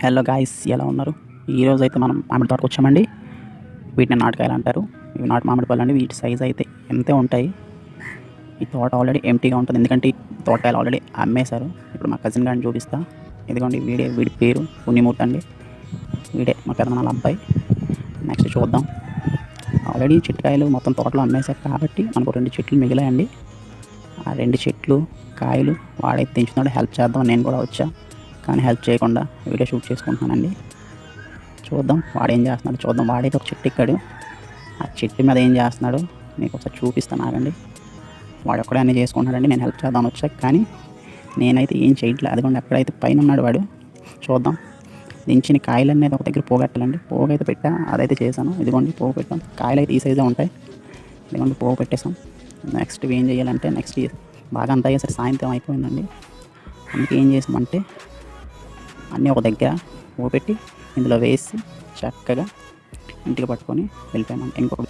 Hello guys, ఎలా ఉన్నారు? ఈరోజు అయితే మనం మామిడి తోటకు వచ్చామండి. వీటిని నాటకాయలు అంటారు. ఇవి నాటు మామిడి పళ్ళు అండి. వీటి సైజ్ అయితే ఎంతే ఉంటాయి. ఈ తోట ఆల్రెడీ ఎంటీగా ఉంటుంది, ఎందుకంటే ఈ తోటకాయలు ఆల్రెడీ అమ్మేశారు. ఇప్పుడు మా కజిన్ గారిని చూపిస్తా. ఇదిగోండి, వీడి పేరు పుణ్యమూర్తి అండి. వీడే మా పెదనాన్న అబ్బాయి. నెక్స్ట్ చూద్దాం. ఆల్రెడీ చెట్టుకాయలు మొత్తం తోటలో అమ్మేశారు కాబట్టి మనకు 2 చెట్లు మిగిలాయండి. ఆ 2 చెట్లు కాయలు వాడైతే తెంచుతున్నాడు. హెల్ప్ చేద్దాం నేను కూడా వచ్చా, కానీ హెల్ప్ చేయకుండా వీడియో షూట్ చేసుకుంటున్నానండి. చూద్దాం వాడేం చేస్తున్నాడు. చూద్దాం. వాడైతే ఒక చెట్టు ఎక్కాడు. ఆ చెట్టు మీద ఏం చేస్తున్నాడు మీకు ఒకసారి చూపిస్తాను, ఆగండి. వాడు ఒక్కడే అన్నీ చేసుకుంటున్నాడండి. నేను హెల్ప్ చేద్దాం వచ్చా, కానీ నేనైతే ఏం చేయట్లేదు. అదిగోండి ఎక్కడైతే పైన ఉన్నాడు వాడు. చూద్దాం. దించిన కాయలు అనేది ఒక దగ్గర పోగొట్టాలండి. పోగు అయితే పెట్టా, అదైతే చేశాను. ఇదిగోండి పోగు పెట్టాం. కాయలు అయితే ఈ సైజే ఉంటాయి. ఇదిగోండి పోగు పెట్టేసాం. నెక్స్ట్ ఏం చేయాలంటే బాగా అంతా అయ్యేసరి సాయంత్రం అయిపోయిందండి. అందుకే ఏం చేసామంటే అన్నీ ఒక దగ్గర పోపెట్టి ఇందులో వేసి చక్కగా ఇంటికి పట్టుకొని వెళ్ళిపోయామండి. ఇంకొక